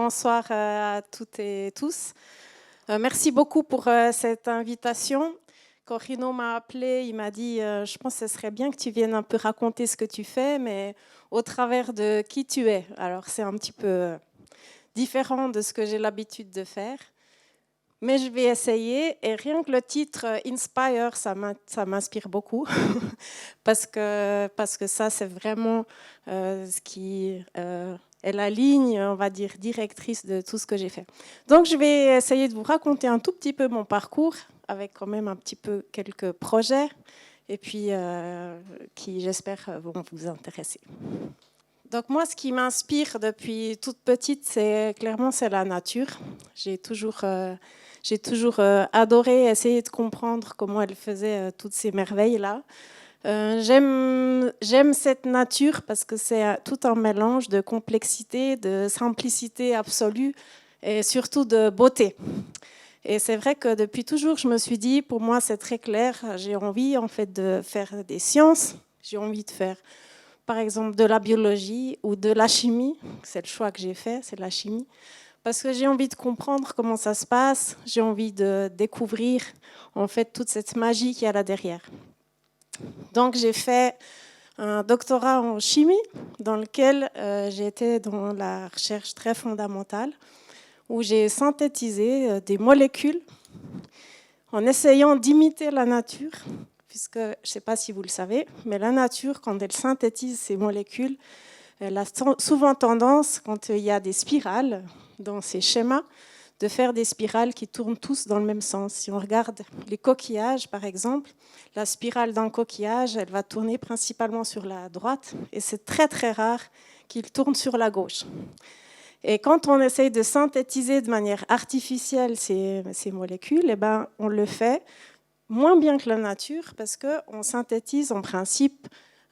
bonsoir à toutes et tous. Merci beaucoup pour cette invitation. Quand Rino m'a appelé, il m'a dit je pense que ce serait bien que tu viennes un peu raconter ce que tu fais, mais au travers de qui tu es. Alors c'est un petit peu différent de ce que j'ai l'habitude de faire, mais je vais essayer. Et rien que le titre Inspire, ça m'inspire beaucoup, parce que ça, c'est vraiment ce qui est la ligne, on va dire, directrice de tout ce que j'ai fait. Donc, je vais essayer de vous raconter un tout petit peu mon parcours, avec quand même un petit peu quelques projets, et puis qui, j'espère, vont vous intéresser. Donc moi, ce qui m'inspire depuis toute petite, c'est la nature. J'ai toujours adoré essayer de comprendre comment elle faisait toutes ces merveilles-là. J'aime cette nature parce que c'est tout un mélange de complexité, de simplicité absolue et surtout de beauté. Et c'est vrai que depuis toujours, je me suis dit, pour moi, c'est très clair, j'ai envie en fait de faire des sciences, j'ai envie de faire par exemple de la biologie ou de la chimie, c'est le choix que j'ai fait, c'est la chimie, parce que j'ai envie de comprendre comment ça se passe, j'ai envie de découvrir en fait toute cette magie qu'il y a là derrière. Donc j'ai fait un doctorat en chimie dans lequel j'ai été dans la recherche très fondamentale, où j'ai synthétisé des molécules en essayant d'imiter la nature, puisque je ne sais pas si vous le savez, mais la nature, quand elle synthétise ces molécules, elle a souvent tendance, quand il y a des spirales dans ces schémas, de faire des spirales qui tournent tous dans le même sens. Si on regarde les coquillages, par exemple, la spirale d'un coquillage, elle va tourner principalement sur la droite, et c'est très très rare qu'il tourne sur la gauche. Et quand on essaye de synthétiser de manière artificielle ces molécules, eh ben, on le fait moins bien que la nature parce qu'on synthétise en principe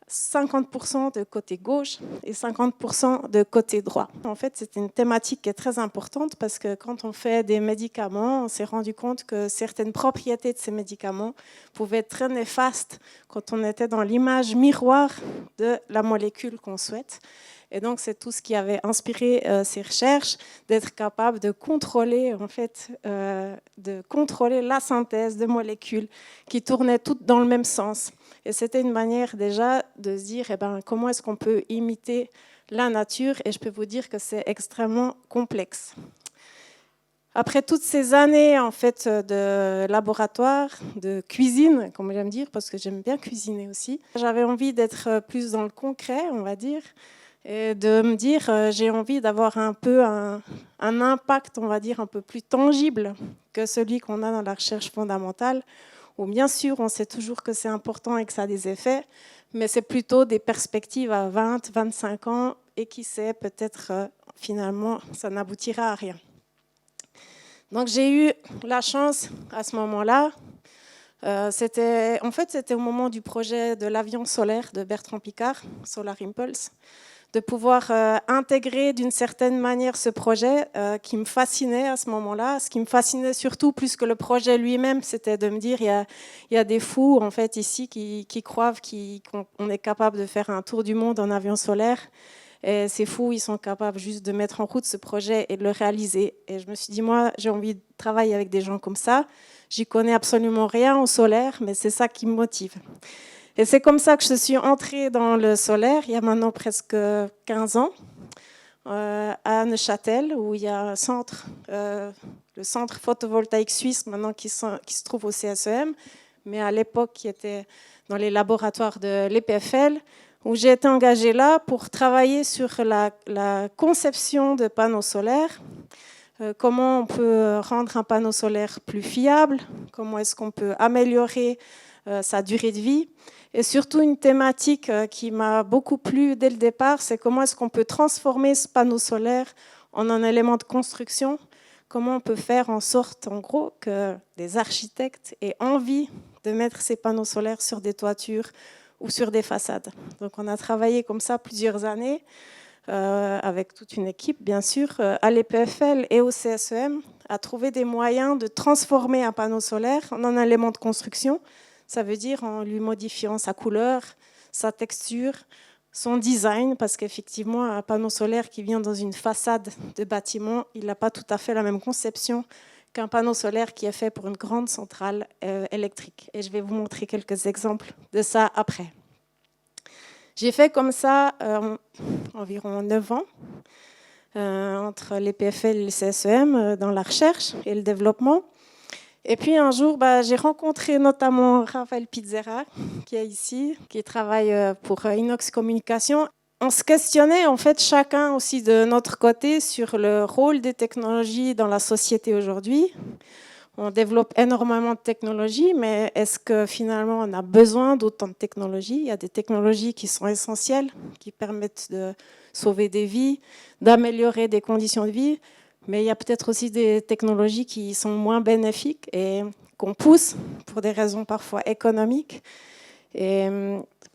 50% de côté gauche et 50% de côté droit. En fait, c'est une thématique qui est très importante parce que quand on fait des médicaments, on s'est rendu compte que certaines propriétés de ces médicaments pouvaient être très néfastes quand on était dans l'image miroir de la molécule qu'on souhaite. Et donc, c'est tout ce qui avait inspiré ces recherches, d'être capable de contrôler, la synthèse de molécules qui tournaient toutes dans le même sens. Et c'était une manière déjà de se dire comment est-ce qu'on peut imiter la nature. Et je peux vous dire que c'est extrêmement complexe. Après toutes ces années en fait, de laboratoire, de cuisine, comme j'aime dire, parce que j'aime bien cuisiner aussi, j'avais envie d'être plus dans le concret, on va dire, et de me dire j'ai envie d'avoir un peu un impact, on va dire, un peu plus tangible que celui qu'on a dans la recherche fondamentale, où bien sûr on sait toujours que c'est important et que ça a des effets, mais c'est plutôt des perspectives à 20, 25 ans, et qui sait, peut-être finalement ça n'aboutira à rien. Donc j'ai eu la chance à ce moment-là, c'était au moment du projet de l'avion solaire de Bertrand Piccard, Solar Impulse, de pouvoir intégrer d'une certaine manière ce projet qui me fascinait à ce moment-là. Ce qui me fascinait surtout, plus que le projet lui-même, c'était de me dire il y a des fous en fait ici qui croient qu'on est capable de faire un tour du monde en avion solaire. Et ces fous, ils sont capables juste de mettre en route ce projet et de le réaliser. Et je me suis dit, moi, j'ai envie de travailler avec des gens comme ça. J'y connais absolument rien au solaire, mais c'est ça qui me motive. Et c'est comme ça que je suis entrée dans le solaire, il y a maintenant presque 15 ans, à Neuchâtel, où il y a un centre, le centre photovoltaïque suisse, maintenant qui se trouve au CSEM, mais à l'époque qui était dans les laboratoires de l'EPFL, où j'ai été engagée là pour travailler sur la conception de panneaux solaires, comment on peut rendre un panneau solaire plus fiable, comment est-ce qu'on peut améliorer sa durée de vie. Et surtout, une thématique qui m'a beaucoup plu dès le départ, c'est comment est-ce qu'on peut transformer ce panneau solaire en un élément de construction. Comment on peut faire en sorte, en gros, que des architectes aient envie de mettre ces panneaux solaires sur des toitures ou sur des façades. Donc, on a travaillé comme ça plusieurs années, avec toute une équipe, bien sûr, à l'EPFL et au CSEM, à trouver des moyens de transformer un panneau solaire en un élément de construction. Ça veut dire en lui modifiant sa couleur, sa texture, son design, parce qu'effectivement, un panneau solaire qui vient dans une façade de bâtiment, il n'a pas tout à fait la même conception qu'un panneau solaire qui est fait pour une grande centrale électrique. Et je vais vous montrer quelques exemples de ça après. J'ai fait comme ça environ 9 ans, entre les PFL et le CSEM, dans la recherche et le développement. Et puis un jour, j'ai rencontré notamment Raphaël Pizzera, qui est ici, qui travaille pour Inox Communication. On se questionnait en fait chacun aussi de notre côté sur le rôle des technologies dans la société aujourd'hui. On développe énormément de technologies, mais est-ce que finalement on a besoin d'autant de technologies? Il y a des technologies qui sont essentielles, qui permettent de sauver des vies, d'améliorer des conditions de vie. Mais il y a peut-être aussi des technologies qui sont moins bénéfiques et qu'on pousse pour des raisons parfois économiques. Et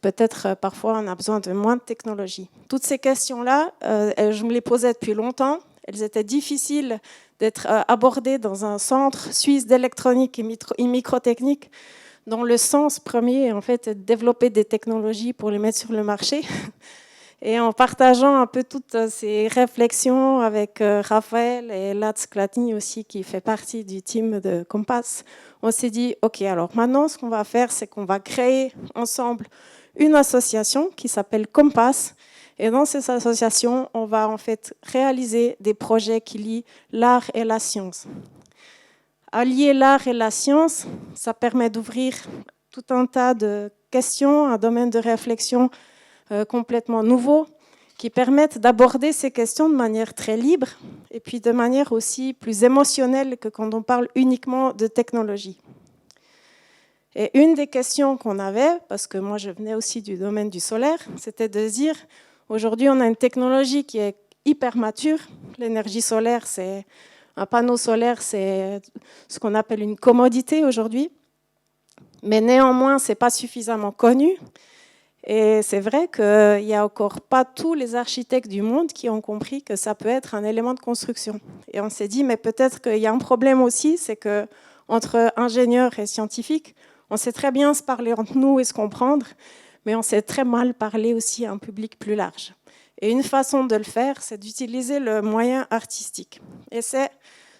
peut-être parfois on a besoin de moins de technologies. Toutes ces questions-là, je me les posais depuis longtemps. Elles étaient difficiles d'être abordées dans un centre suisse d'électronique et microtechnique dont le sens premier en fait, est de développer des technologies pour les mettre sur le marché. Et en partageant un peu toutes ces réflexions avec Raphaël et Lats Klatny aussi, qui fait partie du team de Compass, on s'est dit, OK, alors maintenant, ce qu'on va faire, c'est qu'on va créer ensemble une association qui s'appelle Compass. Et dans cette association, on va en fait réaliser des projets qui lient l'art et la science. Allier l'art et la science, ça permet d'ouvrir tout un tas de questions, un domaine de réflexion complètement nouveaux qui permettent d'aborder ces questions de manière très libre et puis de manière aussi plus émotionnelle que quand on parle uniquement de technologie. Et une des questions qu'on avait, parce que moi je venais aussi du domaine du solaire, c'était de dire, aujourd'hui on a une technologie qui est hyper mature. L'énergie solaire, un panneau solaire, c'est ce qu'on appelle une commodité aujourd'hui. Mais néanmoins, ce n'est pas suffisamment connu. Et c'est vrai qu'il n'y a encore pas tous les architectes du monde qui ont compris que ça peut être un élément de construction. Et on s'est dit, mais peut-être qu'il y a un problème aussi, c'est qu'entre ingénieurs et scientifiques, on sait très bien se parler entre nous et se comprendre, mais on sait très mal parler aussi à un public plus large. Et une façon de le faire, c'est d'utiliser le moyen artistique. Et c'est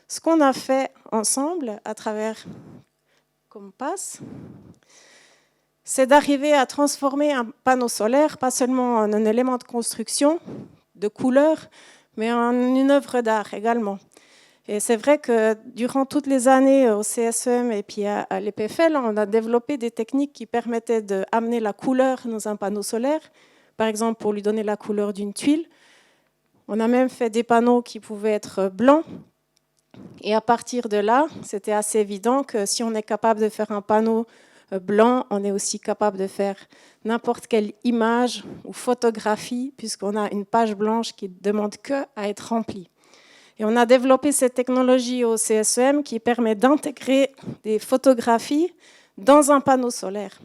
ce qu'on a fait ensemble à travers Compass. C'est d'arriver à transformer un panneau solaire, pas seulement en un élément de construction, de couleur, mais en une œuvre d'art également. Et c'est vrai que durant toutes les années au CSEM et puis à l'EPFL, on a développé des techniques qui permettaient d'amener la couleur dans un panneau solaire, par exemple pour lui donner la couleur d'une tuile. On a même fait des panneaux qui pouvaient être blancs. Et à partir de là, c'était assez évident que si on est capable de faire un panneau blanc, on est aussi capable de faire n'importe quelle image ou photographie, puisqu'on a une page blanche qui ne demande que à être remplie. Et on a développé cette technologie au CSEM qui permet d'intégrer des photographies dans un panneau solaire.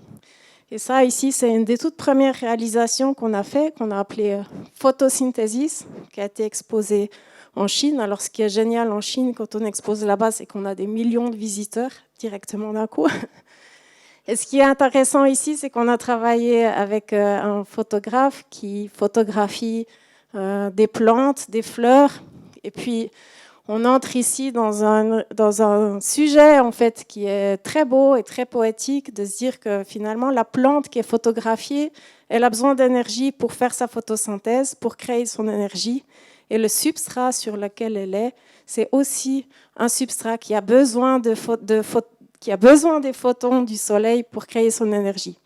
Et ça, ici, c'est une des toutes premières réalisations qu'on a fait, qu'on a appelée photosynthesis, qui a été exposée en Chine. Alors, ce qui est génial en Chine, quand on expose là-bas, c'est qu'on a des millions de visiteurs directement d'un coup. Et ce qui est intéressant ici, c'est qu'on a travaillé avec un photographe qui photographie des plantes, des fleurs. Et puis, on entre ici dans un sujet en fait, qui est très beau et très poétique, de se dire que finalement, la plante qui est photographiée, elle a besoin d'énergie pour faire sa photosynthèse, pour créer son énergie. Et le substrat sur lequel elle est, c'est aussi un substrat qui a besoin qui a besoin des photons du soleil pour créer son énergie.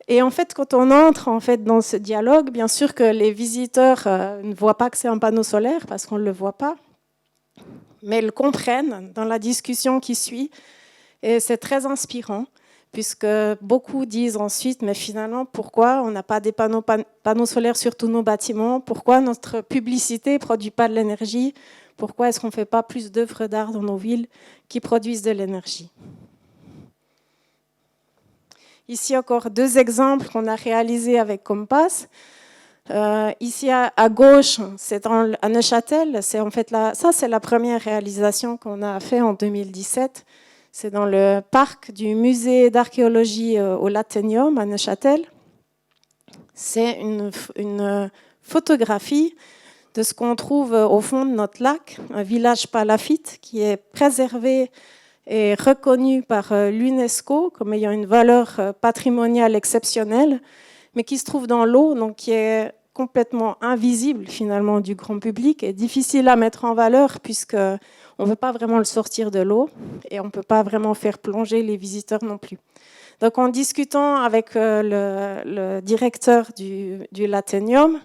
Et en fait, quand on entre en fait, dans ce dialogue, bien sûr que les visiteurs ne voient pas que c'est un panneau solaire parce qu'on ne le voit pas, mais ils le comprennent dans la discussion qui suit. Et c'est très inspirant, puisque beaucoup disent ensuite, mais finalement, pourquoi on n'a pas des panneaux solaires sur tous nos bâtiments? Pourquoi notre publicité ne produit pas de l'énergie? Pourquoi est-ce qu'on ne fait pas plus d'œuvres d'art dans nos villes qui produisent de l'énergie? Ici, encore 2 exemples qu'on a réalisés avec Compass. Ici, à gauche, c'est à Neuchâtel. C'est en fait ça, c'est la première réalisation qu'on a fait en 2017. C'est dans le parc du musée d'archéologie au Latenium à Neuchâtel. C'est une photographie de ce qu'on trouve au fond de notre lac, un village palafite qui est préservé et reconnu par l'UNESCO comme ayant une valeur patrimoniale exceptionnelle, mais qui se trouve dans l'eau, donc qui est complètement invisible finalement du grand public et difficile à mettre en valeur puisqu'on ne veut pas vraiment le sortir de l'eau et on ne peut pas vraiment faire plonger les visiteurs non plus. Donc en discutant avec le directeur du Laténium,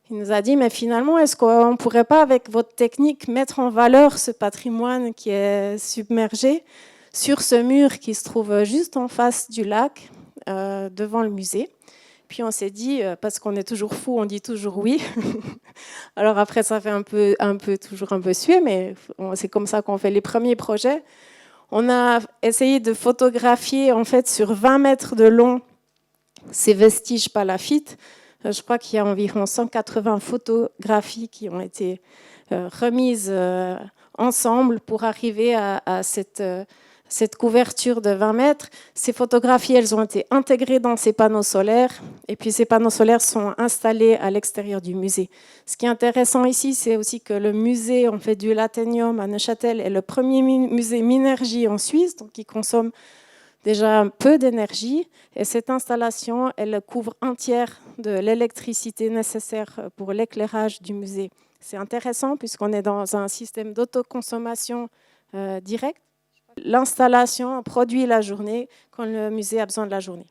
il nous a dit, mais finalement, est-ce qu'on ne pourrait pas, avec votre technique, mettre en valeur ce patrimoine qui est submergé sur ce mur qui se trouve juste en face du lac, devant le musée. Puis on s'est dit, parce qu'on est toujours fou, on dit toujours oui. Alors après, ça fait toujours un peu suer, mais c'est comme ça qu'on fait les premiers projets. On a essayé de photographier, en fait, sur 20 mètres de long, ces vestiges palafites. Je crois qu'il y a environ 180 photographies qui ont été remises ensemble pour arriver à cette couverture de 20 mètres. Ces photographies, elles ont été intégrées dans ces panneaux solaires et puis ces panneaux solaires sont installés à l'extérieur du musée. Ce qui est intéressant ici, c'est aussi que le musée en fait, du Laténium à Neuchâtel est le premier musée Minergie en Suisse, donc qui consomme déjà un peu d'énergie, et cette installation, elle couvre entière de l'électricité nécessaire pour l'éclairage du musée. C'est intéressant puisqu'on est dans un système d'autoconsommation directe. L'installation produit la journée quand le musée a besoin de la journée.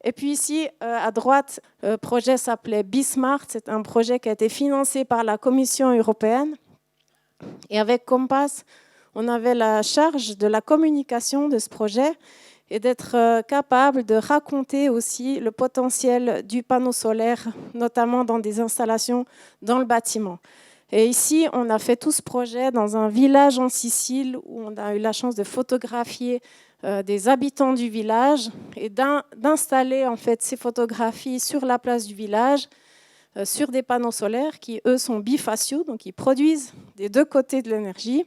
Et puis ici, à droite, le projet s'appelait Bismart. C'est un projet qui a été financé par la Commission européenne. Et avec Compass, on avait la charge de la communication de ce projet et d'être capable de raconter aussi le potentiel du panneau solaire, notamment dans des installations dans le bâtiment. Et ici, on a fait tout ce projet dans un village en Sicile où on a eu la chance de photographier des habitants du village et d'installer en fait ces photographies sur la place du village, sur des panneaux solaires qui, eux, sont bifaciaux, donc ils produisent des deux côtés de l'énergie.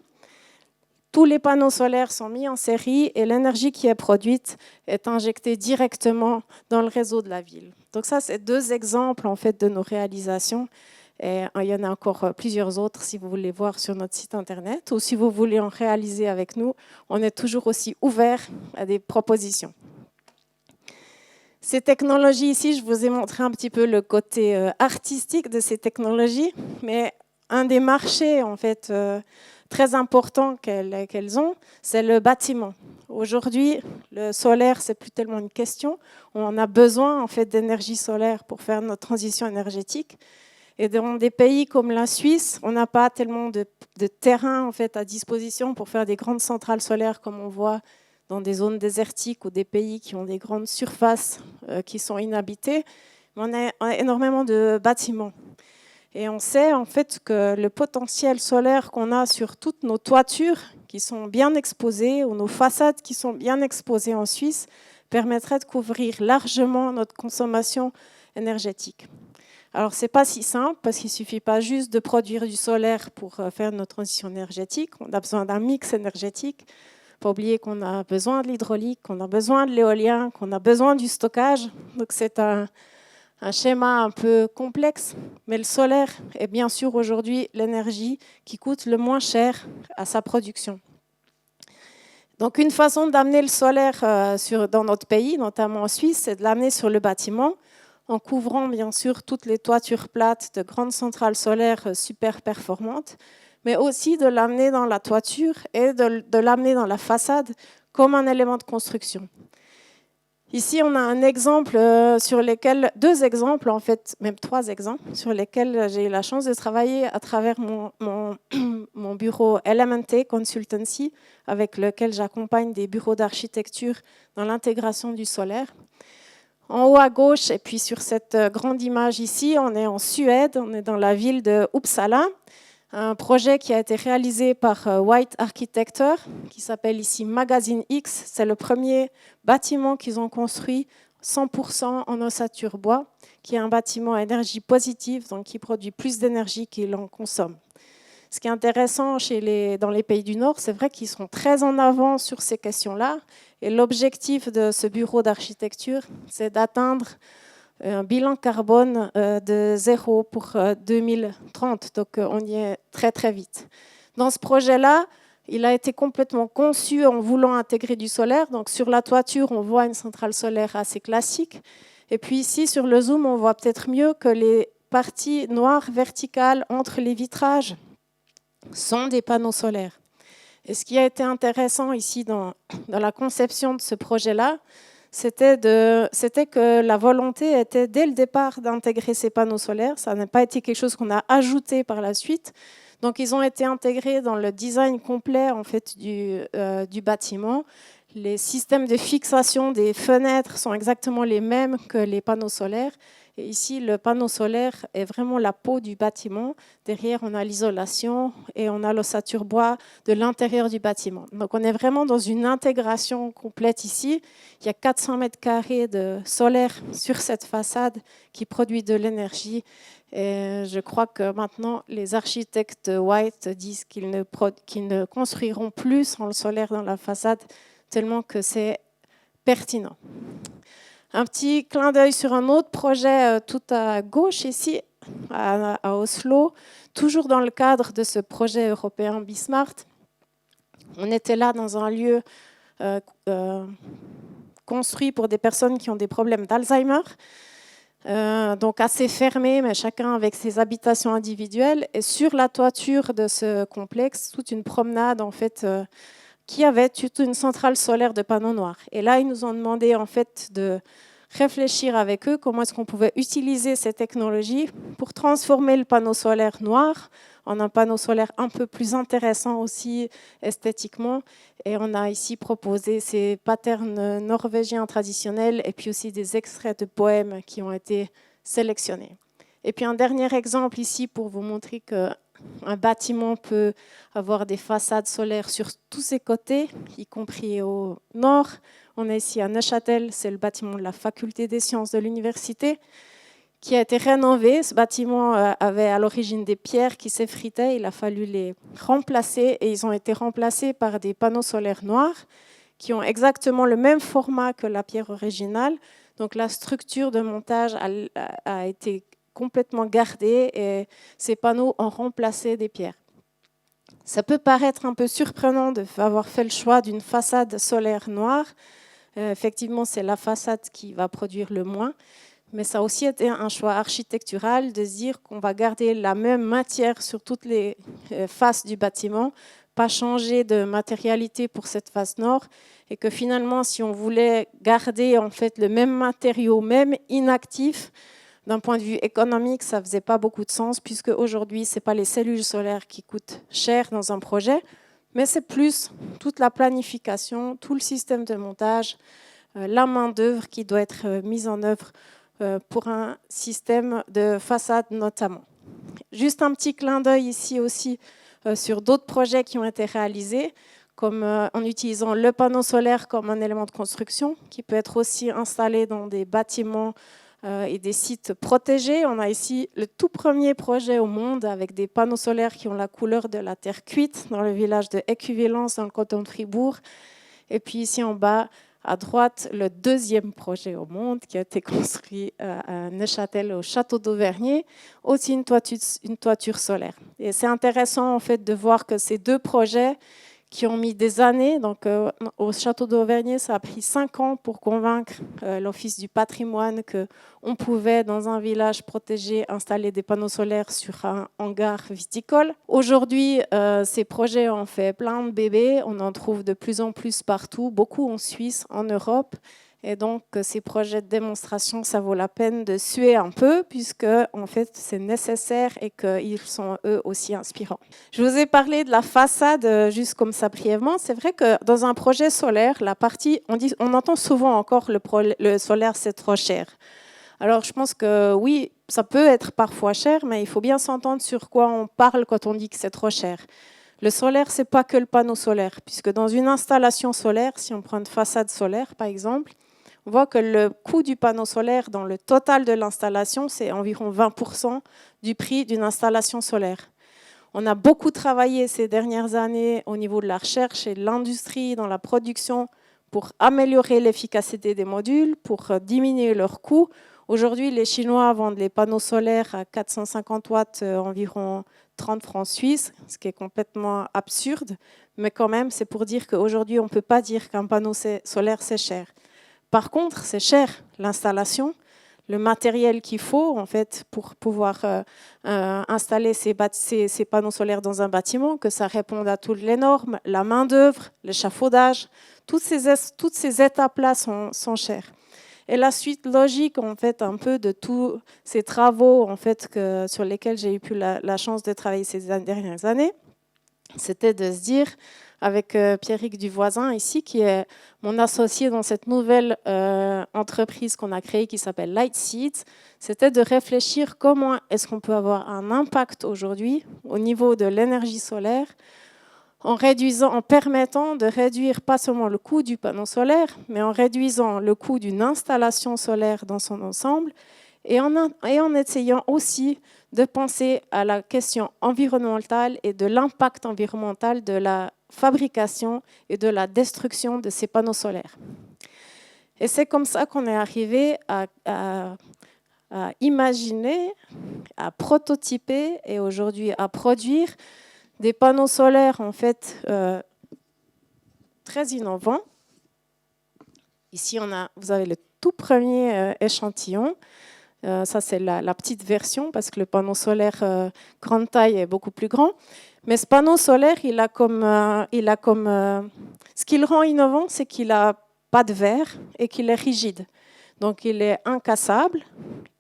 Tous les panneaux solaires sont mis en série et l'énergie qui est produite est injectée directement dans le réseau de la ville. Donc ça, c'est deux exemples en fait, de nos réalisations. Et il y en a encore plusieurs autres si vous voulez voir sur notre site internet ou si vous voulez en réaliser avec nous. On est toujours aussi ouvert à des propositions. Ces technologies ici, je vous ai montré un petit peu le côté artistique de ces technologies, mais un des marchés en fait très important qu'elles ont, c'est le bâtiment. Aujourd'hui, le solaire, c'est plus tellement une question. On a besoin en fait d'énergie solaire pour faire notre transition énergétique. Et dans des pays comme la Suisse, on n'a pas tellement de terrain en fait, à disposition pour faire des grandes centrales solaires comme on voit dans des zones désertiques ou des pays qui ont des grandes surfaces qui sont inhabitées. On a énormément de bâtiments. Et on sait en fait que le potentiel solaire qu'on a sur toutes nos toitures qui sont bien exposées ou nos façades qui sont bien exposées en Suisse permettrait de couvrir largement notre consommation énergétique. Alors, ce n'est pas si simple parce qu'il ne suffit pas juste de produire du solaire pour faire notre transition énergétique. On a besoin d'un mix énergétique. Il ne faut pas oublier qu'on a besoin de l'hydraulique, qu'on a besoin de l'éolien, qu'on a besoin du stockage. Donc, c'est un schéma un peu complexe. Mais le solaire est bien sûr aujourd'hui l'énergie qui coûte le moins cher à sa production. Donc, une façon d'amener le solaire dans notre pays, notamment en Suisse, c'est de l'amener sur le bâtiment, en couvrant bien sûr toutes les toitures plates de grandes centrales solaires super performantes, mais aussi de l'amener dans la toiture et de l'amener dans la façade comme un élément de construction. Ici, on a un exemple deux exemples, en fait, même 3 exemples, sur lesquels j'ai eu la chance de travailler à travers mon bureau LMNT Consultancy, avec lequel j'accompagne des bureaux d'architecture dans l'intégration du solaire. En haut à gauche, et puis sur cette grande image ici, on est en Suède, on est dans la ville de Uppsala, un projet qui a été réalisé par White Architecture, qui s'appelle ici Magazine X. C'est le premier bâtiment qu'ils ont construit 100% en ossature bois, qui est un bâtiment à énergie positive, donc qui produit plus d'énergie qu'il en consomme. Ce qui est intéressant dans les pays du Nord, c'est vrai qu'ils sont très en avant sur ces questions-là. Et l'objectif de ce bureau d'architecture, c'est d'atteindre un bilan carbone de 0 pour 2030. Donc, on y est très, très vite. Dans ce projet-là, il a été complètement conçu en voulant intégrer du solaire. Donc, sur la toiture, on voit une centrale solaire assez classique. Et puis ici, sur le zoom, on voit peut-être mieux que les parties noires verticales entre les vitrages sont des panneaux solaires. Et ce qui a été intéressant ici dans la conception de ce projet-là, c'était que la volonté était dès le départ d'intégrer ces panneaux solaires. Ça n'a pas été quelque chose qu'on a ajouté par la suite. Donc, ils ont été intégrés dans le design complet en fait, du bâtiment. Les systèmes de fixation des fenêtres sont exactement les mêmes que les panneaux solaires. Et ici, le panneau solaire est vraiment la peau du bâtiment. Derrière, on a l'isolation et on a l'ossature bois de l'intérieur du bâtiment. Donc, on est vraiment dans une intégration complète ici. Il y a 400 mètres carrés de solaire sur cette façade qui produit de l'énergie. Et je crois que maintenant, les architectes White disent qu'ils ne construiront plus sans le solaire dans la façade, tellement que c'est pertinent. Un petit clin d'œil sur un autre projet tout à gauche ici, à Oslo, toujours dans le cadre de ce projet européen Bismart. On était là dans un lieu construit pour des personnes qui ont des problèmes d'Alzheimer, donc assez fermé, mais chacun avec ses habitations individuelles. Et sur la toiture de ce complexe, toute une promenade en fait, qui avait toute une centrale solaire de panneaux noirs. Et là, ils nous ont demandé en fait de réfléchir avec eux comment est-ce qu'on pouvait utiliser ces technologies pour transformer le panneau solaire noir en un panneau solaire un peu plus intéressant aussi esthétiquement. Et on a ici proposé ces patterns norvégiens traditionnels et puis aussi des extraits de poèmes qui ont été sélectionnés. Et puis un dernier exemple ici pour vous montrer qu'un bâtiment peut avoir des façades solaires sur tous ses côtés, y compris au nord. On est ici à Neuchâtel, c'est le bâtiment de la faculté des sciences de l'université qui a été rénové. Ce bâtiment avait à l'origine des pierres qui s'effritaient, il a fallu les remplacer et ils ont été remplacés par des panneaux solaires noirs qui ont exactement le même format que la pierre originale. Donc la structure de montage a été complètement gardée et ces panneaux ont remplacé des pierres. Ça peut paraître un peu surprenant d'avoir fait le choix d'une façade solaire noire. Effectivement, c'est la façade qui va produire le moins, mais ça a aussi été un choix architectural de se dire qu'on va garder la même matière sur toutes les faces du bâtiment, pas changer de matérialité pour cette face nord, et que finalement, si on voulait garder en fait le même matériau, même inactif, d'un point de vue économique, ça ne faisait pas beaucoup de sens, puisque aujourd'hui, ce n'est pas les cellules solaires qui coûtent cher dans un projet, mais c'est plus toute la planification, tout le système de montage, la main-d'œuvre qui doit être mise en œuvre pour un système de façade notamment. Juste un petit clin d'œil ici aussi sur d'autres projets qui ont été réalisés, comme en utilisant le panneau solaire comme un élément de construction, qui peut être aussi installé dans des bâtiments et des sites protégés. On a ici le tout premier projet au monde avec des panneaux solaires qui ont la couleur de la terre cuite dans le village de Écuvillens dans le canton de Fribourg. Et puis ici en bas, à droite, le deuxième projet au monde qui a été construit à Neuchâtel au château d'Auvergne, aussi une toiture solaire. Et c'est intéressant en fait de voir que ces deux projets qui ont mis des années. Donc, au château d'Auvergne, ça a pris 5 ans pour convaincre l'Office du patrimoine qu'on pouvait, dans un village protégé, installer des panneaux solaires sur un hangar viticole. Aujourd'hui, ces projets ont fait plein de bébés. On en trouve de plus en plus partout, beaucoup en Suisse, en Europe. Et donc, ces projets de démonstration, ça vaut la peine de suer un peu, puisque en fait, c'est nécessaire et qu'ils sont eux aussi inspirants. Je vous ai parlé de la façade, juste comme ça brièvement. C'est vrai que dans un projet solaire, la partie, on entend souvent encore le solaire, c'est trop cher. Alors, je pense que oui, ça peut être parfois cher, mais il faut bien s'entendre sur quoi on parle quand on dit que c'est trop cher. Le solaire, ce n'est pas que le panneau solaire, puisque dans une installation solaire, si on prend une façade solaire, par exemple, on voit que le coût du panneau solaire dans le total de l'installation, c'est environ 20% du prix d'une installation solaire. On a beaucoup travaillé ces dernières années au niveau de la recherche et de l'industrie dans la production pour améliorer l'efficacité des modules, pour diminuer leurs coûts. Aujourd'hui, les Chinois vendent les panneaux solaires à 450 watts, environ 30 francs suisses, ce qui est complètement absurde. Mais quand même, c'est pour dire qu'aujourd'hui, on ne peut pas dire qu'un panneau solaire, c'est cher. Par contre, c'est cher l'installation, le matériel qu'il faut en fait, pour pouvoir installer ces panneaux solaires dans un bâtiment, que ça réponde à toutes les normes, la main-d'œuvre, l'échafaudage, toutes ces étapes-là sont chères. Et la suite logique, en fait, un peu de tous ces travaux en fait, sur lesquels j'ai eu la chance de travailler ces dernières années, c'était de se dire, avec Pierrick Duvoisin ici, qui est mon associé dans cette nouvelle entreprise qu'on a créée qui s'appelle Lightseeds, c'était de réfléchir comment est-ce qu'on peut avoir un impact aujourd'hui au niveau de l'énergie solaire en permettant de réduire pas seulement le coût du panneau solaire, mais en réduisant le coût d'une installation solaire dans son ensemble et en essayant aussi de penser à la question environnementale et de l'impact environnemental de la fabrication et de la destruction de ces panneaux solaires. Et c'est comme ça qu'on est arrivé à imaginer, à prototyper et aujourd'hui à produire des panneaux solaires en fait très innovants. Ici, vous avez le tout premier échantillon. Ça, c'est la petite version parce que le panneau solaire grande taille est beaucoup plus grand. Mais ce panneau solaire, ce qui le rend innovant, c'est qu'il n'a pas de verre et qu'il est rigide. Donc, il est incassable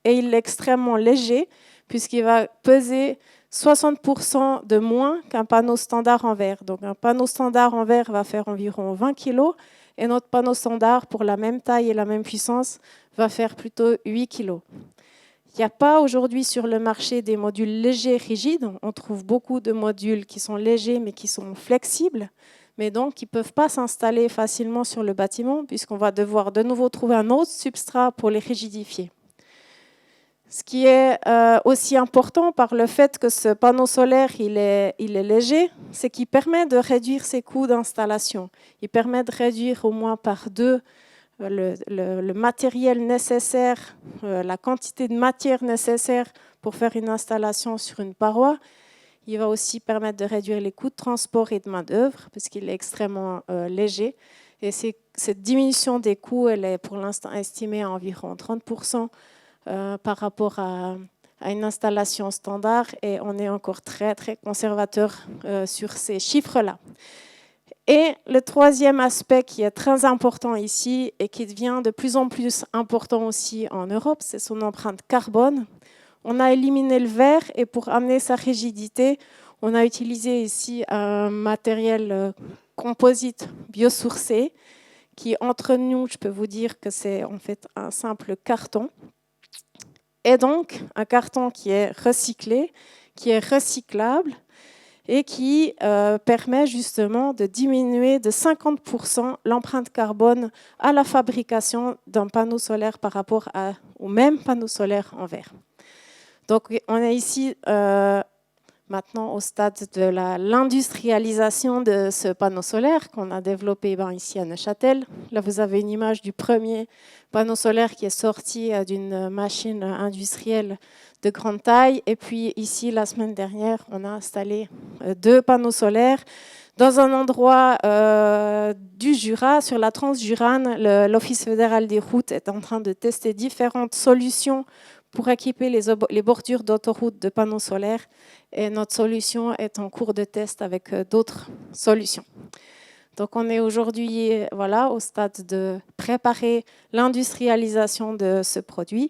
et il est extrêmement léger puisqu'il va peser 60% de moins qu'un panneau standard en verre. Donc, un panneau standard en verre va faire environ 20 kg et notre panneau standard, pour la même taille et la même puissance, va faire plutôt 8 kg. Il n'y a pas aujourd'hui sur le marché des modules légers rigides. On trouve beaucoup de modules qui sont légers mais qui sont flexibles, mais donc qui ne peuvent pas s'installer facilement sur le bâtiment puisqu'on va devoir de nouveau trouver un autre substrat pour les rigidifier. Ce qui est aussi important par le fait que ce panneau solaire il est léger, c'est qu'il permet de réduire ses coûts d'installation. Il permet de réduire au moins par 2 le matériel nécessaire, la quantité de matière nécessaire pour faire une installation sur une paroi. Il va aussi permettre de réduire les coûts de transport et de main-d'œuvre parce qu'il est extrêmement léger. Et cette diminution des coûts, elle est pour l'instant estimée à environ 30% par rapport à une installation standard. Et on est encore très, très conservateur sur ces chiffres-là. Et le troisième aspect qui est très important ici et qui devient de plus en plus important aussi en Europe, c'est son empreinte carbone. On a éliminé le verre et pour amener sa rigidité, on a utilisé ici un matériel composite biosourcé qui, entre nous, je peux vous dire que c'est en fait un simple carton. Et donc, un carton qui est recyclé, qui est recyclable, et qui permet justement de diminuer de 50% l'empreinte carbone à la fabrication d'un panneau solaire par rapport au même panneau solaire en verre. Donc on est ici maintenant au stade de l'industrialisation de ce panneau solaire qu'on a développé ici à Neuchâtel. Là vous avez une image du premier panneau solaire qui est sorti d'une machine industrielle de grande taille. Et puis ici, la semaine dernière, on a installé 2 panneaux solaires dans un endroit du Jura, sur la Transjurane. L'Office fédéral des routes est en train de tester différentes solutions pour équiper les bordures d'autoroutes de panneaux solaires. Et notre solution est en cours de test avec d'autres solutions. Donc on est aujourd'hui au stade de préparer l'industrialisation de ce produit.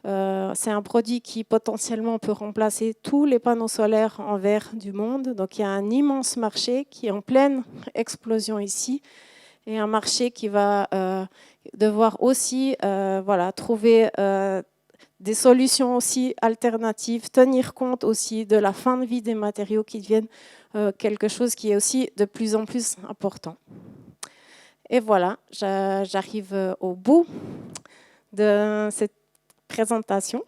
C'est un produit qui potentiellement peut remplacer tous les panneaux solaires en verre du monde. Donc il y a un immense marché qui est en pleine explosion ici et un marché qui va devoir aussi trouver des solutions aussi alternatives, tenir compte aussi de la fin de vie des matériaux qui deviennent quelque chose qui est aussi de plus en plus important. Et voilà, j'arrive au bout de cette présentation.